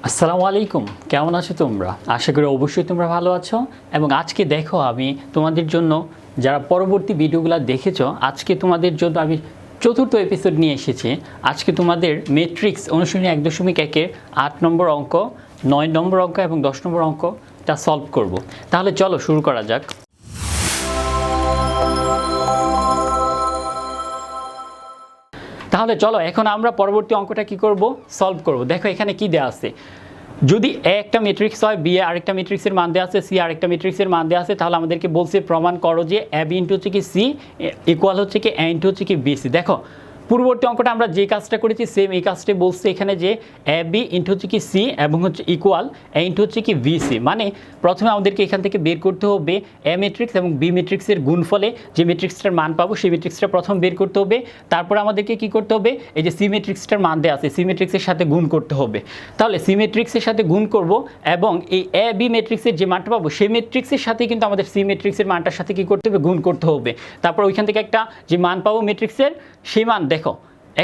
আসসালামু আলাইকুম, কেমন আছো তোমরা? আশা করি অবশ্যই তোমরা ভালো আছো। এবং আজকে দেখো আমি তোমাদের জন্য, যারা পরবর্তী ভিডিওগুলো দেখেছো, আজকে তোমাদের জন্য আমি চতুর্থ এপিসোড নিয়ে এসেছি। আজকে তোমাদের ম্যাট্রিক্স অনুশীলনী 1.1-এর 8 নম্বর অঙ্ক, 9 নম্বর অঙ্ক এবং 10 নম্বর অঙ্কটা সলভ করব। তাহলে চলো শুরু করা যাক। তাহলে চলো এখন আমরা পরবর্তী অঙ্কটা কি করব, সলভ করব। দেখো এখানে কি দেওয়া আছে, যদি এ একটা ম্যাট্রিক্স হয়, বি আরেকটা ম্যাট্রিক্সের মান দেওয়া আছে, সি আরেকটা ম্যাট্রিক্সের মান দেওয়া আছে, তাহলে আমাদেরকে বলছে প্রমাণ করো যে এ বি ইন্টু হচ্ছে কি সি ইকুয়াল হচ্ছে কি এ ইন্টু হচ্ছে কি বি সি। দেখো পূর্ববর্তী অঙ্কটা আমরা যে কাজটা করেছি সেম এই কাজটা বলছে এখানে, যে এ বি ইন্টু হচ্ছে কি সি এবং হচ্ছে ইকুয়াল এ ইন্টু হচ্ছে কি বি সি। মানে প্রথমে আমাদেরকে এখান থেকে বের করতে হবে এ ম্যাট্রিক্স এবং বি ম্যাট্রিক্সের গুণফলে যে ম্যাট্রিক্সটার মান পাবো সেই ম্যাট্রিক্সটা প্রথম বের করতে হবে। তারপর আমাদেরকে কি করতে হবে, এই যে সি ম্যাট্রিক্সটার মান দেওয়া আছে সি ম্যাট্রিক্সের সাথে গুণ করতে হবে। তাহলে সি ম্যাট্রিক্সের সাথে গুণ করব এবং এই এ বি ম্যাট্রিক্সের যে মানটা পাবো সেই ম্যাট্রিক্সের সাথে কিন্তু আমাদের সি ম্যাট্রিক্সের মানটার সাথে কি করতে হবে, গুণ করতে হবে। তারপর ওইখান থেকে একটা যে মান পাবো ম্যাট্রিক্সের সেই মান, দেখো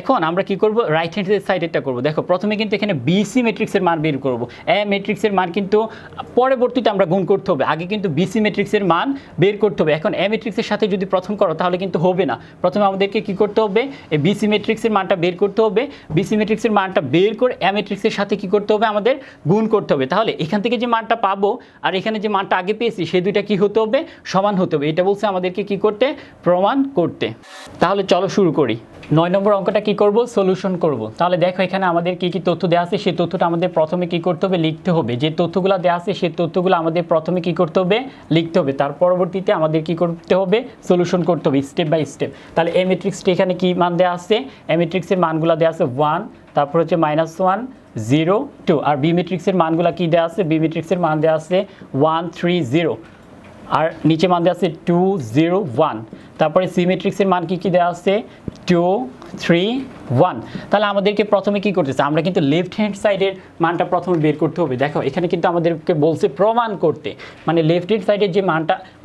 এখন আমরা কি করব, রাইট হ্যান্ড সাইডেরটা করব। দেখো প্রথমে কিন্তু এখানে বিসি ম্যাট্রিক্সের মান বের করব। এ ম্যাট্রিক্সের মান কিন্তু পরবর্তীতে আমরা গুণ করতে হবে, আগে কিন্তু বিসি ম্যাট্রিক্সের মান বের করতে হবে। এখন এ ম্যাট্রিক্সের সাথে যদি প্রথম করো তাহলে কিন্তু হবে না। প্রথমে আমাদেরকে কি করতে হবে, এই বিসি ম্যাট্রিক্সের মানটা বের করতে হবে। বিসি ম্যাট্রিক্সের মানটা বের করে এ ম্যাট্রিক্সের সাথে কি করতে হবে, আমাদের গুণ করতে হবে। তাহলে এখান থেকে যে মানটা পাবো আর এখানে যে মানটা আগে পেয়েছি সেই দুইটা কি হতে হবে, সমান হতে হবে। এটা বলছে আমাদেরকে কি করতে, প্রমাণ করতে। তাহলে চলো শুরু করি। 9 নম্বর অঙ্কটা কি করব, সলিউশন করব। তাহলে দেখো এখানে আমাদের কি কি তথ্য দেওয়া আছে সেই তথ্যটা আমাদের প্রথমে কি করতে হবে, লিখতে হবে। যে তথ্যগুলো দেওয়া আছে সেই তথ্যগুলো আমাদের প্রথমে কি করতে হবে, লিখতে হবে। তার পরবর্তীতে আমাদের কি করতে হবে, সলিউশন করতে হবে স্টেপ বাই স্টেপ। তাহলে এ ম্যাট্রিক্সটি এখানে কি মান দেওয়া আছে, এ ম্যাট্রিক্সের মানগুলো দেওয়া আছে 1, তারপর হচ্ছে -1, 0, 2। আর বি ম্যাট্রিক্সের মানগুলো কি দেওয়া আছে, বি ম্যাট্রিক্সের মান দেওয়া আছে 1, 3, 0, আর নিচে মান দেওয়া আছে 2, 0, 1। তারপরে সি ম্যাট্রিক্সের মান কি দেওয়া আছে 2, 3, 1। তাহলে আমাদেরকে প্রথমে কি করতেছে, আমরা কিন্তু লেফট হ্যান্ড সাইডের মানটা প্রথমে বের করতে হবে। দেখো এখানে কিন্তু আমাদেরকে বলছে প্রমাণ করতে, মানে লেফট হ্যান্ড সাইডের যে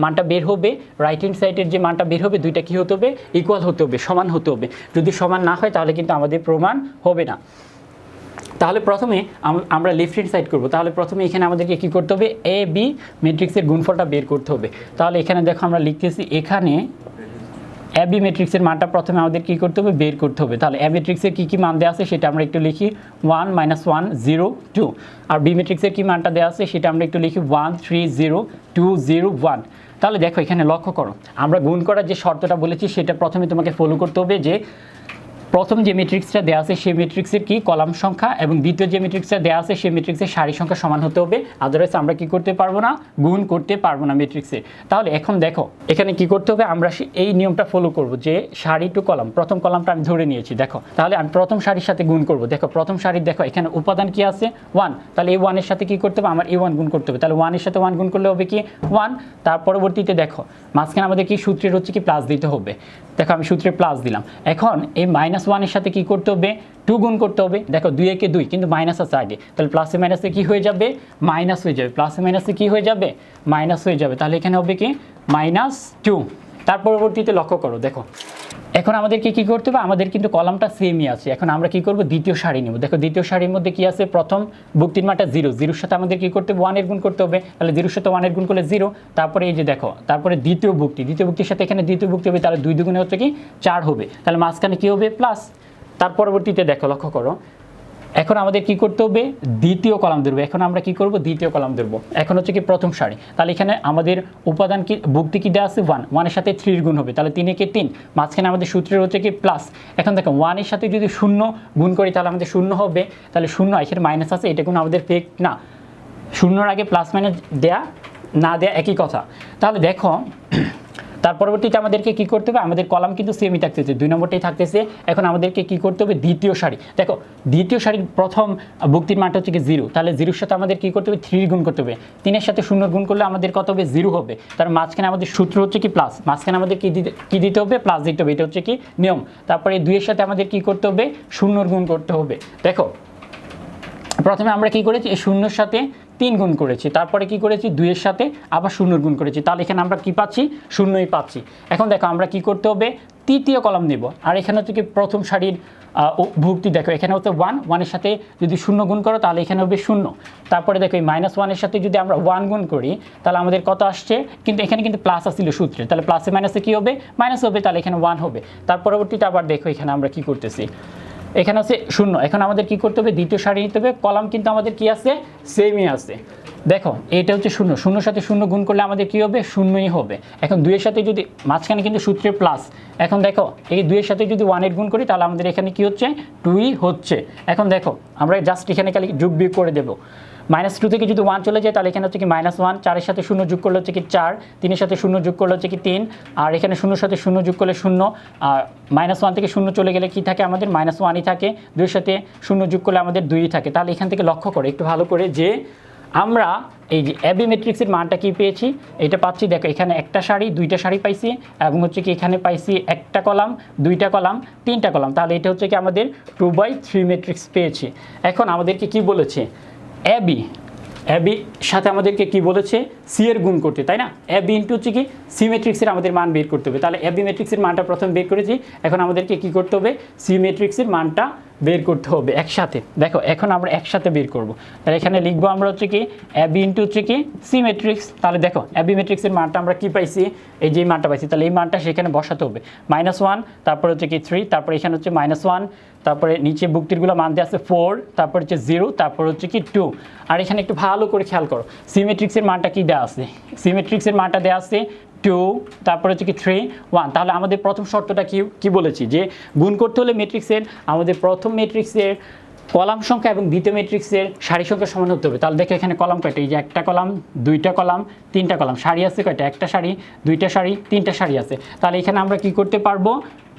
মানটা বের হবে, রাইট হ্যান্ড সাইডের যে মানটা বের হবে, দুইটা কি হতে হবে, ইকুয়াল হতে হবে, সমান হতে হবে। যদি সমান না হয় তাহলে কিন্তু আমাদের প্রমাণ হবে না। তাহলে প্রথমে আমরা লেফট হ্যান্ড সাইড করব। তাহলে প্রথমে এখানে আমাদেরকে কি করতে হবে, এ বি ম্যাট্রিক্সের গুণফলটা বের করতে হবে। তাহলে এখানে দেখো আমরা লিখতেছি, এখানে এ বি ম্যাট্রিক্সের মানটা প্রথমে আমাদের কি করতে হবে, বের করতে হবে। তাহলে এ ম্যাট্রিক্সের কী কী মান দেওয়া আছে সেটা আমরা একটু লিখি, 1, -1, 0, 2। আর বি ম্যাট্রিক্সের কী মানটা দেওয়া আছে সেটা আমরা একটু লিখি 1, 3, 0, 2, 0, 1। তাহলে দেখো এখানে লক্ষ্য করো, আমরা গুণ করার যে শর্তটা বলেছি সেটা প্রথমে তোমাকে ফলো করতে হবে, যে প্রথম যে ম্যাট্রিক্সটা দেওয়া আছে সেই ম্যাট্রিক্সের কি কলাম সংখ্যা এবং দ্বিতীয় যে ম্যাট্রিক্সটা দেওয়া আছে সেই ম্যাট্রিক্সের সারি সংখ্যা সমান হতে হবে। আদারওয়াইজ আমরা কি করতে পারবো না, গুণ করতে পারবো না ম্যাট্রিক্সে। তাহলে এখন দেখো এখানে কি করতে হবে, আমরা এই নিয়মটা ফলো করব, যে সারি টু কলাম, প্রথম কলামটা আমি ধরে নিয়েছি। দেখো তাহলে আমি প্রথম সারির সাথে গুণ করব। দেখো প্রথম সারির দেখো এখানে উপাদান কি আছে 1, তাহলে এই 1 এর সাথে কি করতে হবে, আমার এই 1 গুণ করতে হবে। তাহলে 1 এর সাথে 1 গুণ করলে হবে কি 1। তার পরবর্তীতে দেখো মাঝখানে আমাদের কি সূত্রের হচ্ছে কি প্লাস দিতে হবে। দেখো আমি সূত্রে প্লাস দিলাম। এখন এই -1 এর সাথে কি করতে হবে, 2 গুণ করতে হবে। দেখো 2 একে 2, কিন্তু মাইনাস আছে আগে, তাহলে প্লাসে মাইনাসে কি হয়ে যাবে, মাইনাস হয়ে যাবে। প্লাসে মাইনাসে কি হয়ে যাবে, মাইনাস হয়ে যাবে। তাহলে এখানে হবে কি -2। তার পরবর্তীতে লক্ষ্য করো, দেখো এখন আমাদেরকে কি করতে হবে, আমাদের কিন্তু কলামটা সেমই আছে। এখন আমরা কি করব, দ্বিতীয় সারি নেব। দেখো দ্বিতীয় সারির মধ্যে কি আছে, প্রথম ভুক্তির মানটা 0, 0-র সাথে আমাদের কি করতে হবে, 1 এর গুণ করতে হবে। তাহলে 0-র সাথে 1 এর গুণ করলে 0। তারপরে এই যে দেখো, তারপরে দ্বিতীয় ভুক্তির সাথে এখানে দ্বিতীয় ভুক্তি হবে, তাহলে 2 দুগুণে হচ্ছে কি 4 হবে। তাহলে মাঝখানে কি হবে, প্লাস। তার পরবর্তীতে দেখো লক্ষ্য করো, এখন আমাদের কি করতে হবে, দ্বিতীয় কলাম ধরবো। এখন আমরা কি করব, দ্বিতীয় কলাম ধরবো। এখন হচ্ছে কি প্রথম সারি। তাহলে এখানে আমাদের উপাদান কি, ভুক্তি কি দেওয়া আছে 1, 1 এর সাথে 3 গুণ হবে। তাহলে 3 একে 3, মাঝখানে আমাদের সূত্রের হচ্ছে কি প্লাস। এখন দেখো 1 এর সাথে যদি 0 গুণ করি তাহলে আমাদের 0 হবে। তাহলে 0 এখানে মাইনাস আছে, এটা কোনো আমাদের ফেক না। 0-র আগে প্লাস মাইনাস দেয়া না দেয়া একই কথা। তাহলে দেখো তার পরবর্তীতে আমাদেরকে কি করতে হবে, আমাদের কলাম কিন্তু সেমই থাকতেছে, 2 নম্বরটাই থাকতেছে। এখন আমাদেরকে কি করতে হবে, দ্বিতীয় সারি। দেখো দ্বিতীয় সারির প্রথম ভুক্তির মানটা হচ্ছে কি 0, তাহলে 0-র সাথে আমাদের কি করতে হবে, 3 গুণ করতে হবে। 3 এর সাথে 0 গুণ করলে আমাদের কত হবে, 0 হবে। তার মাঝখানে আমাদের সূত্র হচ্ছে কি প্লাস, মাঝখানে আমাদের কি দিতে হবে, প্লাস দিতে হবে। এটা হচ্ছে কি নিয়ম। তারপরে 2 এর সাথে আমাদের কি করতে হবে, 0 গুণ করতে হবে। দেখো প্রথমে আমরা কি করেছি, এই 0-র সাথে 3 গুণ করেছি, তারপরে কি করেছি, 2 এর সাথে আবার 0 গুণ করেছি। তাহলে এখানে আমরা কি পাচ্ছি, 0ই পাচ্ছি। এখন দেখো আমরা কি করতে হবে, তৃতীয় কলাম নেব, আর এখানে হচ্ছে কি প্রথম সারির ভুক্তি দেখো এখানে হচ্ছে 1, 1-এর সাথে যদি 0 গুণ করো তাহলে এখানে হবে 0। তারপরে দেখো এই -1-এর সাথে যদি আমরা 1 গুণ করি তাহলে আমাদের কত আসছে, কিন্তু এখানে কিন্তু প্লাস আসছিল সূত্রে, তাহলে প্লাসে মাইনাসে কী হবে, মাইনাস হবে, তাহলে এখানে 1 হবে। তার পরবর্তীতে আবার দেখো এখানে আমরা কি করতেছি, এখানে হচ্ছে 0। এখন আমাদের কি করতে হবে, দ্বিতীয় সারি নিতে হবে, কলাম কিন্তু আমাদের কি আছে, সেমই আছে। দেখো এটা হচ্ছে 0, 0-এর সাথে 0 গুণ করলে আমাদের কি হবে, 0ই হবে। এখন 2-এর সাথে যদি মাঝখানে কিন্তু সূত্রের প্লাস, এখন দেখো এই 2-এর সাথে যদি 1-এর গুণ করি তাহলে আমাদের এখানে কি হচ্ছে, 2ই হচ্ছে। এখন দেখো আমরা জাস্ট এখানে খালি যোগ বিয়োগ করে দেবো, -2 থেকে যদি 1 চলে যায় তাহলে এখানে হচ্ছে কি -1, 4-এর সাথে 0 যোগ করলে হচ্ছে কি 4, 3-এর সাথে 0 যোগ করলে হচ্ছে কি 3, আর এখানে 0-এর সাথে 0 যোগ করলে 0, আর -1 থেকে 0 চলে গেলে কি থাকে আমাদের, -1ই থাকে, 2-এর সাথে 0 যোগ করলে আমাদের 2ই থাকে। তাহলে এখান থেকে লক্ষ্য করে একটু ভালো করে যে আমরা এই যে এবি ম্যাট্রিক্সের মানটা কি পেয়েছি, এটা পাচ্ছি দেখো এখানে একটা সারি, দুইটা সারি পাইছি, এবং হচ্ছে কি এখানে পাইছি একটা কলাম, দুইটা কলাম, তিনটা কলাম, তাহলে এটা হচ্ছে কি আমাদের 2/3 ম্যাট্রিক্স পেয়েছি। এখন আমাদেরকে কি বলেছে, এবি সাথে আমাদেরকে কি বলেছে, সি এর গুণ করতে, তাই না? এবি ইন্টু হচ্ছে কি সি ম্যাট্রিক্সের আমাদের মান বের করতে হবে। তাহলে এবি ম্যাট্রিক্সের মানটা প্রথমে বের করেছি, এখন আমাদেরকে কি করতে হবে, সি ম্যাট্রিক্সের মানটা বের করতে হবে একসাথে। দেখো এখন আমরা একসাথে বের করব, তাহলে এখানে লিখবো আমরা হচ্ছে কি এবি ইন্টু হচ্ছে কি সি ম্যাট্রিক্স। তাহলে দেখো এবি ম্যাট্রিক্সের মানটা আমরা কি পাইছি, এই যে মানটা পাইছি, তাহলে এই মানটা সেখানে বসাতে হবে, -1, তারপর হচ্ছে কি 3, তারপর এখানে হচ্ছে -1, তারপরে নিচে ভুক্তিরগুলো মান দেওয়া আছে 4, তারপর হচ্ছে 0, তারপর হচ্ছে কি 2। আর এখানে একটু ভালো করে খেয়াল করো সিমেট্রিক্সের মানটা কি দেওয়া আছে, সিমেট্রিক্সের মানটা দেওয়া আছে 2, তারপর হচ্ছে কি 3, 1। তাহলে আমাদের প্রথম শর্তটা কি বলেছি, যে গুণ করতে হলে ম্যাট্রিক্সের আমাদের প্রথম ম্যাট্রিক্সের কলাম সংখ্যা এবং দ্বিতীয় ম্যাট্রিক্সের সারি সংখ্যা সমান হতে হবে। তাহলে দেখো এখানে কলাম কয়টা, এই যে একটা কলাম, দুইটা কলাম, তিনটা কলাম, সারি আছে কয়টা, একটা সারি, দুইটা সারি, তিনটা সারি আছে। তাহলে এখানে আমরা কি করতে পারবো,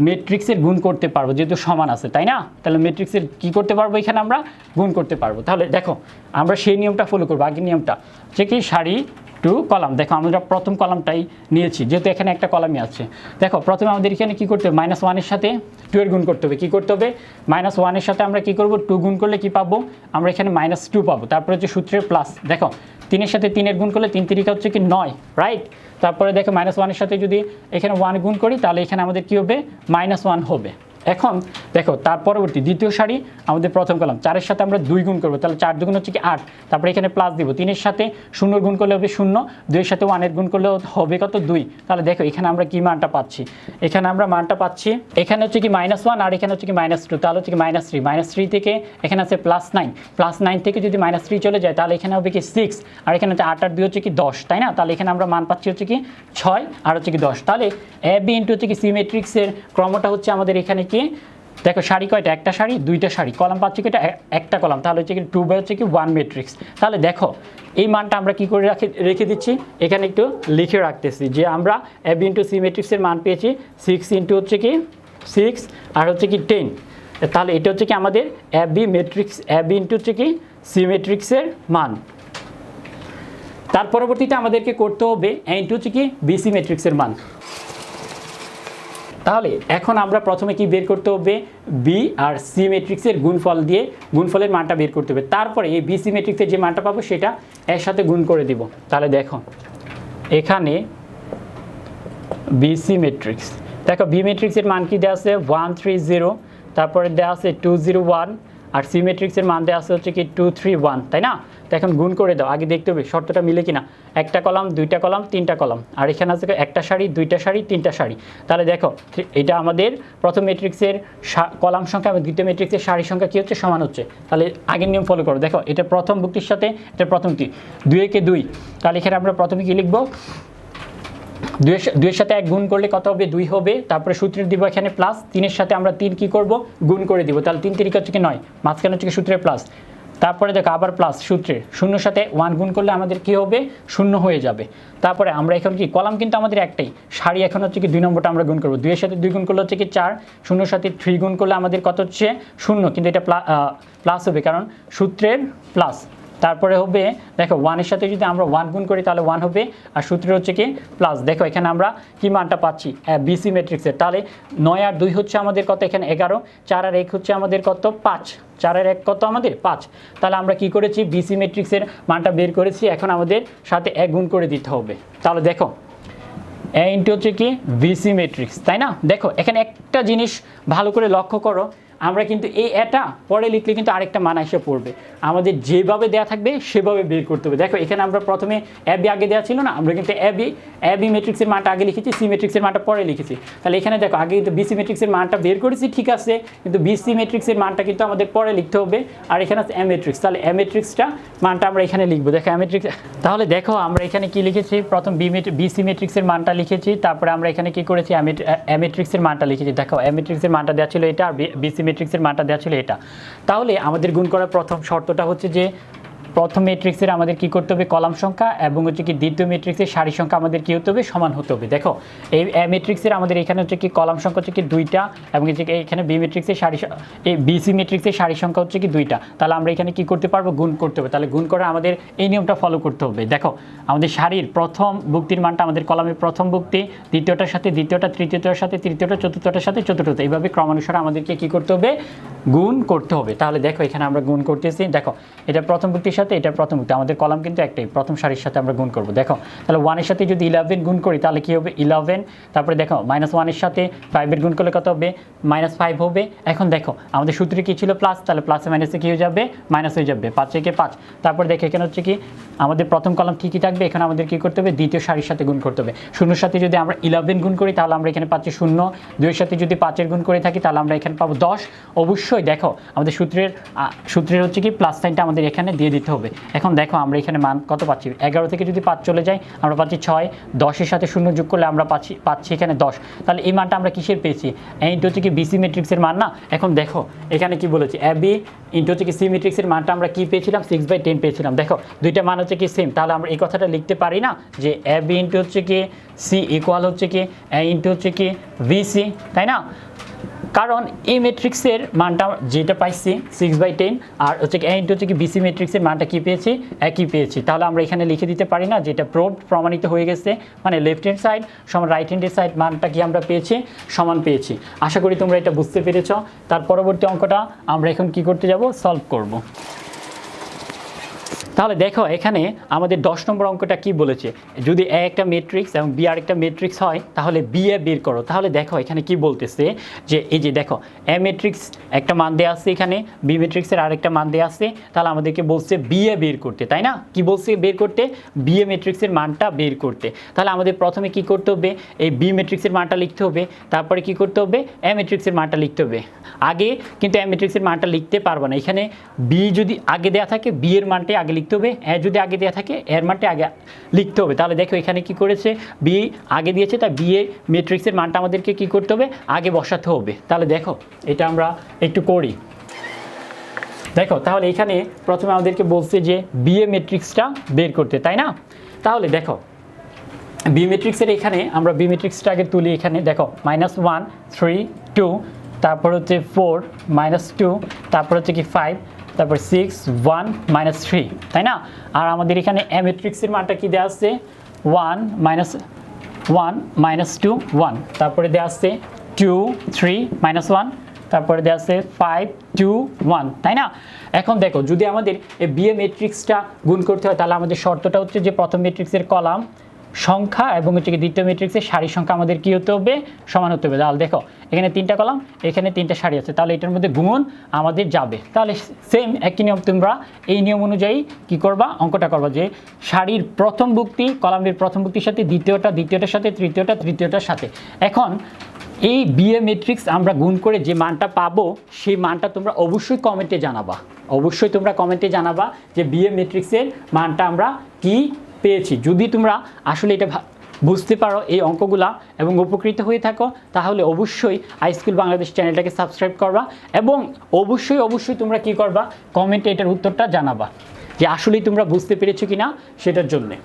ম্যাট্রিক্সের গুণ করতে পারবো, যেহেতু সমান আছে, তাই না? তাহলে ম্যাট্রিক্সের কি করতে পারবো, এখানে আমরা গুণ করতে পারবো। তাহলে দেখো আমরা সেই নিয়মটা ফলো করবো, আগের নিয়মটা যে কি সারি টু কলাম। দেখো আমরা প্রথম কলামটাই নিয়েছি, যেহেতু এখানে একটা কলামই আছে। দেখো প্রথমে আমাদের এখানে কি করতে হবে, -1-এর সাথে 2 এর গুণ করতে হবে। কি করতে হবে, -1-এর সাথে আমরা কি করব, 2 গুণ করলে কি পাবো, আমরা এখানে -2 পাবো। তারপরে হচ্ছে সূত্রের প্লাস, দেখো 3-এর সাথে 3 এর গুণ করলে 3 3 হচ্ছে কি 9, রাইট? তারপরে দেখো -1-এর সাথে যদি এখানে 1 গুণ করি তাহলে এখানে আমাদের কি হবে, -1 হবে। এখন দেখো তার পরবর্তী দ্বিতীয় সারি আমাদের প্রথম কলাম, 4-এর সাথে আমরা 2 গুণ করবো, তাহলে 4 2 হচ্ছে কি 8, তারপরে এখানে প্লাস দিব, 3-এর সাথে 0 গুণ করলে হবে 0, 2-এর সাথে 1-এর গুণ করলে হবে কত, 2। তাহলে দেখো এখানে আমরা কি মানটা পাচ্ছি, এখানে আমরা মানটা পাচ্ছি, এখানে হচ্ছে কি -1 আর এখানে হচ্ছে কি -2, তাহলে হচ্ছে কি -3 থেকে এখানে আছে +9, +9 থেকে যদি -3 চলে যায় তাহলে এখানে হবে কি 6, আর এখানে হচ্ছে 8 আর 2 হচ্ছে কি 10, তাই না? তাহলে এখানে আমরা মান পাচ্ছি হচ্ছে কি 6 আর হচ্ছে কি 10। তাহলে এবি ইন্টু হচ্ছে কি সি ম্যাট্রিক্সের ক্রমটা হচ্ছে আমাদের এখানে কি, দেখো সারি কয়টা, একটা সারি, দুইটা সারি, কলাম পাচ্ছি কি, এটা একটা কলাম, তাহলে হচ্ছে কি 2/1 ম্যাট্রিক্স। তাহলে দেখো এই মানটা আমরা কি করে রেখে দিচ্ছি, এখানে একটু লিখে রাখতেছি যে আমরা এবি ইন্টু সি ম্যাট্রিক্সের মান পেয়েছি 6 ইন্টু হচ্ছে কি 6 আর হচ্ছে কি 10। তাহলে এটা হচ্ছে কি আমাদের এবি ম্যাট্রিক্স, এবি ইন্টু হচ্ছে কি সি ম্যাট্রিক্সের মান। তার পরবর্তীতে আমাদেরকে করতে হবে ইন্টু হচ্ছে কি বিসি ম্যাট্রিক্সের মান। তাহলে এখন আমরা প্রথমে কি বের করতে হবে, বি আর সি ম্যাট্রিক্সের গুণফল দিয়ে গুণফলের মানটা বের করতে হবে। তারপরে এই বিসি ম্যাট্রিক্সের যে মানটা পাবো সেটা এর সাথে গুণ করে দিব। তাহলে দেখো এখানে বিসি ম্যাট্রিক্স, দেখো বি ম্যাট্রিক্সের মান কি দেওয়া আছে 130, তারপরে দেওয়া আছে 201, আর সি ম্যাট্রিক্সের মান দেওয়া আছে হচ্ছে কি 231, তাই না? তো এখন গুণ করে দাও, আগে দেখতে হবে শর্তটা মিলে কিনা, একটা কলাম, দুইটা কলাম, তিনটা কলাম, আর এখানে আছে একটা সারি, দুইটা সারি, তিনটা সারি। তাহলে দেখো এটা আমাদের প্রথম ম্যাট্রিক্সের কলাম সংখ্যা এবং দ্বিতীয় ম্যাট্রিক্সের সারি সংখ্যা কী হচ্ছে, সমান হচ্ছে। তাহলে আগের নিয়ম ফলো করো, দেখো এটা প্রথম ভুক্তির সাথে এটা প্রথম কি 2 কে 2, তাহলে এখানে আমরা প্রথমে কি লিখবো, 2-এর সাথে 1 গুণ করলে কত হবে, 2 হবে। তারপরে সূত্রের দিব এখানে প্লাস, 3-এর সাথে আমরা 3 কি করব, গুণ করে দিব, তাহলে 3 3 হচ্ছে কি 9, মাঝখানে হচ্ছে কি সূত্রের প্লাস। তারপরে দেখো আবার প্লাস সূত্রে 0-এর সাথে 1 গুণ করলে আমাদের কি হবে, 0 হয়ে যাবে। তারপরে আমরা এখন কি কলাম কিন্তু আমাদের একটাই, সারি এখন হচ্ছে কি 2 নম্বরটা আমরা গুণ করব, 2-এর সাথে 2 গুণ করলে হচ্ছে কি 4, 0-এর সাথে 3 গুণ করলে আমাদের কত হচ্ছে 0, কিন্তু এটা প্লাস হবে কারণ সূত্রের প্লাস। তারপরে হবে দেখো 1-এর সাথে যদি আমরা 1 গুণ করি তাহলে 1 হবে, আর সূত্রে হচ্ছে কি প্লাস। দেখো এখানে আমরা কি মানটা পাচ্ছি বিসি ম্যাট্রিক্সের, তাহলে 9 আর 2 হচ্ছে আমাদের কত, এখানে 11, 4 আর 1 হচ্ছে আমাদের কত 5, 4 আর 1 কত আমাদের 5। তাহলে আমরা কি করেছি, বিসি ম্যাট্রিক্সের মানটা বের করেছি, এখন আমাদের সাথে 1 গুণ করে দিতে হবে। তাহলে দেখো এ ইন্টু হচ্ছে কি বিসি ম্যাট্রিক্স, তাই না? দেখো এখানে একটা জিনিস ভালো করে লক্ষ্য করো, আমরা কিন্তু এই এটা পরে লিখলে কিন্তু আরেকটা মান এসে পড়বে, আমাদের যেভাবে দেওয়া থাকবে সেভাবে বের করতে হবে। দেখো এখানে আমরা প্রথমে এ বি আগে দেওয়া ছিল না, আমরা কিন্তু এ বি ম্যাট্রিক্সের মানটা আগে লিখেছি, সি ম্যাট্রিক্সের মানটা পরে লিখেছি। তাহলে এখানে দেখো আগে কিন্তু বিসি ম্যাট্রিক্সের মানটা বের করেছি, ঠিক আছে, কিন্তু বিসি ম্যাট্রিক্সের মানটা কিন্তু আমাদের পরে লিখতে হবে। আর এখানে আছে এ ম্যাট্রিক্স, তাহলে এ ম্যাট্রিক্সটা মানটা আমরা এখানে লিখবো। দেখো এ ম্যাট্রিক্স, তাহলে দেখো আমরা এখানে কি লিখেছি, প্রথম বিসি ম্যাট্রিক্সের মানটা লিখেছি, তারপরে আমরা এখানে কি করেছি এ ম্যাট্রিক্সের মানটা লিখেছি। দেখো এ ম্যাট্রিক্সের মানটা দেওয়া ছিল এটা, আর বিসি ম্যাট্রিক্সের মানটা দেওয়া ছিল এটা। তাহলে আমাদের গুণ করার প্রথম শর্তটা হচ্ছে যে প্রথম ম্যাট্রিক্সের আমাদের কি করতে হবে, কলাম সংখ্যা এবং হচ্ছে কি দ্বিতীয় ম্যাট্রিক্সের সারি সংখ্যা আমাদের কি হতে হবে, সমান হতে হবে। দেখো এই এ ম্যাট্রিক্সের আমাদের এখানে হচ্ছে কি কলাম সংখ্যা হচ্ছে কি 2টা এবং এখানে বি ম্যাট্রিক্সের এই বিসি ম্যাট্রিক্সের সারি সংখ্যা হচ্ছে কি 2টা। তাহলে আমরা এখানে কি করতে পারবো, গুণ করতে হবে। তাহলে গুণ করে আমাদের এই নিয়মটা ফলো করতে হবে। দেখো আমাদের সারির প্রথম ভুক্তির মানটা আমাদের কলামের প্রথম ভুক্তি, দ্বিতীয়টার সাথে দ্বিতীয়টা, তৃতীয়টার সাথে তৃতীয়টা, চতুর্থটার সাথে চতুর্থটা, এইভাবে ক্রমানুসারে আমাদেরকে কি করতে হবে, গুণ করতে হবে। তাহলে দেখো এখানে আমরা গুণ করতেছি, দেখো এটা প্রথম ভুক্তির সাথে এটা প্রথম ভুক্তি, আমাদের কলাম কিন্তু একটাই, প্রথম সারির সাথে আমরা গুণ করব। দেখো তাহলে 1-এর সাথে যদি 11 গুণ করি তাহলে কি হবে 11, তারপরে দেখো -1-এর সাথে 5-এর গুণ করলে কত হবে, -5 হবে। এখন দেখো আমাদের সূত্রে কি ছিল প্লাস, তাহলে প্লাসে মাইনাসে কি হয়ে যাবে, মাইনাস হয়ে যাবে, 5 থেকে 5। তারপর দেখো এখানে হচ্ছে কি আমাদের প্রথম কলাম ঠিকই থাকবে, এখানে আমাদের কি করতে হবে, দ্বিতীয় সারির সাথে গুণ করতে হবে। শূন্যর সাথে যদি আমরা 11 গুণ করি তাহলে আমরা এখানে পাচ্ছি 0, 2-এর সাথে যদি 5-এর গুণ করে থাকি তাহলে আমরা এখানে পাবো 10। অবশ্যই দেখো আমাদের সূত্রের হচ্ছে কি প্লাস সাইনটা আমাদের এখানে দিয়ে দিতে হবে। এখন দেখো আমরা এখানে মান কত পাচ্ছি, 11 থেকে যদি 5 চলে যায় আমরা পাচ্ছি 6, 10-এর সাথে 0 যোগ করলে আমরা পাচ্ছি এখানে 10। তাহলে এই মানটা আমরা কিসের পেয়েছি, এইটা হচ্ছে কি বিসি ম্যাট্রিক্সের মান না। এখন দেখো এখানে কি বলেছি, এ বি ইন্টু হচ্ছে কি সি ম্যাট্রিক্সের মানটা আমরা কি পেয়েছিলাম, 6/10 পেয়েছিলাম। দেখো দুইটা মান হচ্ছে কি সেম, তাহলে আমরা এই কথাটা লিখতে পারি না যে এ বি ইন্টু হচ্ছে কি সি ইকুয়াল হচ্ছে কি এ ইন্টু হচ্ছে কি ভিসি, তাই না? কারণ এই ম্যাট্রিক্সের মানটা যেটা পাইছি 6/10 আর হচ্ছে কি ইন্টু হচ্ছে কি বিসি ম্যাট্রিক্সের মানটা কি পেয়েছি, একই পেয়েছি। তাহলে আমরা এখানে লিখে দিতে পারি না যেটা প্রমাণিত হয়ে গেছে, মানে লেফট হ্যান্ড সাইড সমান রাইট হ্যান্ডের সাইড মানটা কি আমরা পেয়েছি, সমান পেয়েছি। আশা করি তোমরা এটা বুঝতে পেরেছ। তার পরবর্তী অঙ্কটা আমরা এখন কি করতে যাব, সলভ করব। তাহলে দেখো এখানে আমাদের 10 নম্বর অঙ্কটা কি বলেছে, যদি এ একটা ম্যাট্রিক্স এবং বি আরেকটা ম্যাট্রিক্স হয় তাহলে বি এ বের করো। তাহলে দেখো এখানে কি বলতেছে যে এই যে দেখো এ ম্যাট্রিক্স একটা মান দেওয়া আছে, এখানে বি ম্যাট্রিক্সের আরেকটা মান দেওয়া আছে, তাহলে আমাদেরকে বলছে বি এ বের করতে, তাই না? কি বলছে বের করতে, বি এ ম্যাট্রিক্সের মানটা বের করতে। তাহলে আমাদের প্রথমে কি করতে হবে, এই বি ম্যাট্রিক্সের মানটা লিখতে হবে, তারপরে কি করতে হবে, এ ম্যাট্রিক্সের মানটা লিখতে হবে। আগে কিন্তু এ ম্যাট্রিক্সের মানটা লিখতে পারবো না, এখানে বি যদি আগে দেওয়া থাকে বি এর মানটাই আগে লিখতে হবে, এ যদি আগে দেওয়া থাকে এর মানটা আগে লিখতে হবে। তাহলে দেখো এখানে কি করেছে, বি আগে দিয়েছে, তাই বি এ ম্যাট্রিক্সের মানটা আমাদেরকে কি করতে হবে, আগে বসাতে হবে। তাহলে দেখো এটা আমরা একটু করি। দেখো তাহলে এখানে প্রথমে আমাদেরকে বলছে যে বি এ ম্যাট্রিক্সটা বের করতে, তাই না? তাহলে দেখো বি ম্যাট্রিক্সের এখানে আমরা বি ম্যাট্রিক্সটা আগে তুলি। এখানে দেখো -1 3 2, তারপর হচ্ছে 4 -2, তারপর হচ্ছে কি 5, তারপর 6 1 -3, তাই না? আর আমাদের এখানে এ ম্যাট্রিক্সের মানটা কি দেওয়া আছে, 1 -2 1, তারপরে দেওয়া আছে 2 3 -1, তারপরে দেওয়া আছে 5 2 1, তাই না? এখন দেখো যদি আমাদের এই বি এ ম্যাট্রিক্সটা গুণ করতে হয় তাহলে আমাদের শর্তটা হচ্ছে যে প্রথম ম্যাট্রিক্সের কলাম সংখ্যা এবং হচ্ছে কি দ্বিতীয় ম্যাট্রিক্সের সারি সংখ্যা আমাদের কি হতে হবে, সমান হতে হবে। তাহলে দেখো এখানে 3টা কলাম, এখানে 3টা সারি আছে, তাহলে এটার মধ্যে গুণ আমাদের যাবে। তাহলে সেম একই নিয়ম, তোমরা এই নিয়ম অনুযায়ী কি করবা, অঙ্কটা করবা যে সারির প্রথম ভুক্তি কলামের প্রথম ভুক্তির সাথে দ্বিতীয়টা, দ্বিতীয়টার সাথে তৃতীয়টা, তৃতীয়টার সাথে। এখন এই বি এ ম্যাট্রিক্স আমরা গুণ করে যে মানটা পাবো সেই মানটা তোমরা অবশ্যই কমেন্টে জানাবা, অবশ্যই তোমরা কমেন্টে জানাবা যে বি এ ম্যাট্রিক্সের মানটা আমরা কি পেয়েছি। যদি তোমরা আসলে এটা বুঝতে পারো এই অঙ্কগুলা এবং উপকৃত হয়ে থাকো তাহলে অবশ্যই iSchool বাংলাদেশ চ্যানেলটাকে সাবস্ক্রাইব করবা এবং অবশ্যই তোমরা কি করবা, কমেন্টে এটার উত্তরটা জানাবা যে আসলেই তোমরা বুঝতে পেরেছো কিনা সেটার জন্যে।